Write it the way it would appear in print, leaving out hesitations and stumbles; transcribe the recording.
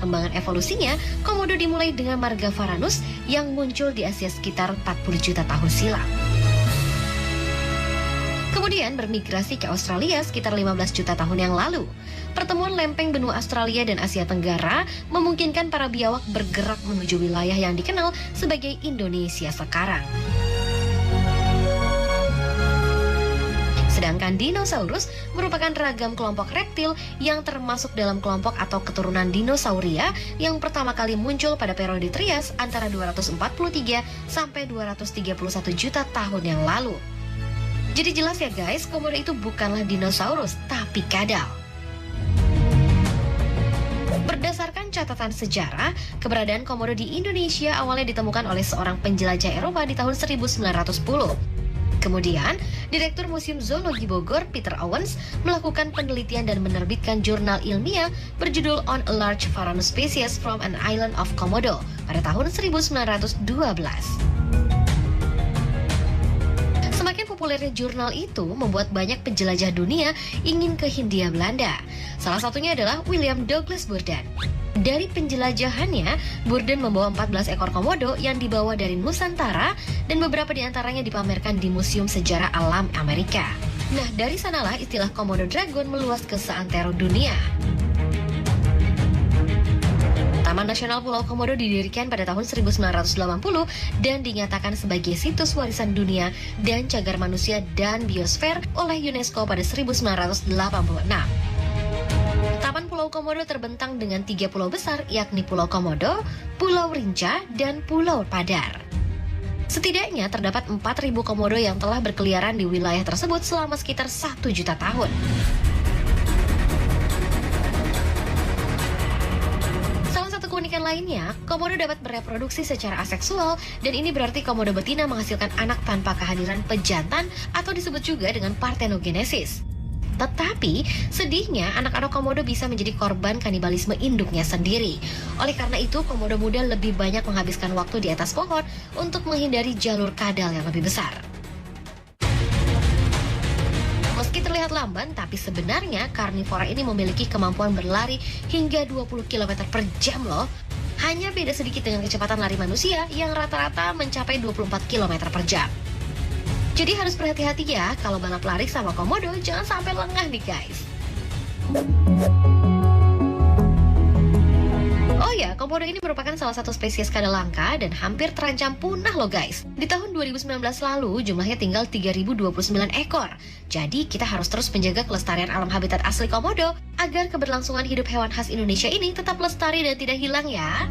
perkembangan evolusinya, komodo dimulai dengan marga Varanus yang muncul di Asia sekitar 40 juta tahun silam. Kemudian bermigrasi ke Australia sekitar 15 juta tahun yang lalu. Pertemuan lempeng benua Australia dan Asia Tenggara memungkinkan para biawak bergerak menuju wilayah yang dikenal sebagai Indonesia sekarang. Sedangkan dinosaurus merupakan ragam kelompok reptil yang termasuk dalam kelompok atau keturunan dinosauria yang pertama kali muncul pada periode Trias antara 243 sampai 231 juta tahun yang lalu. Jadi jelas ya guys, komodo itu bukanlah dinosaurus, tapi kadal. Berdasarkan catatan sejarah, keberadaan komodo di Indonesia awalnya ditemukan oleh seorang penjelajah Eropa di tahun 1910. Kemudian, Direktur Museum Zoologi Bogor, Peter Owens, melakukan penelitian dan menerbitkan jurnal ilmiah berjudul On a Large Varanus Species from an Island of Komodo pada tahun 1912. Semakin populernya jurnal itu membuat banyak penjelajah dunia ingin ke Hindia Belanda. Salah satunya adalah William Douglas Burden. Dari penjelajahannya, Burden membawa 14 ekor komodo yang dibawa dari Nusantara dan beberapa di antaranya dipamerkan di Museum Sejarah Alam Amerika. Nah, dari sanalah istilah komodo dragon meluas ke seantero dunia. Taman Nasional Pulau Komodo didirikan pada tahun 1980 dan dinyatakan sebagai situs warisan dunia dan cagar manusia dan biosfer oleh UNESCO pada 1986. Taman Pulau Komodo terbentang dengan 3 pulau besar, yakni Pulau Komodo, Pulau Rinca, dan Pulau Padar. Setidaknya terdapat 4.000 komodo yang telah berkeliaran di wilayah tersebut selama sekitar 1 juta tahun. Keunikan lainnya, komodo dapat bereproduksi secara aseksual dan ini berarti komodo betina menghasilkan anak tanpa kehadiran pejantan atau disebut juga dengan partenogenesis. Tetapi, sedihnya anak-anak komodo bisa menjadi korban kanibalisme induknya sendiri. Oleh karena itu, komodo muda lebih banyak menghabiskan waktu di atas pohon untuk menghindari jalur kadal yang lebih besar. Meski terlihat lamban, tapi sebenarnya karnivora ini memiliki kemampuan berlari hingga 20 km per jam loh. Hanya beda sedikit dengan kecepatan lari manusia yang rata-rata mencapai 24 km per jam. Jadi harus berhati-hati ya kalau balap lari sama komodo, jangan sampai lengah nih guys. Oh ya, komodo ini merupakan salah satu spesies kadal langka dan hampir terancam punah loh guys. Di tahun 2019 lalu, jumlahnya tinggal 3.029 ekor. Jadi kita harus terus menjaga kelestarian alam habitat asli komodo agar keberlangsungan hidup hewan khas Indonesia ini tetap lestari dan tidak hilang ya.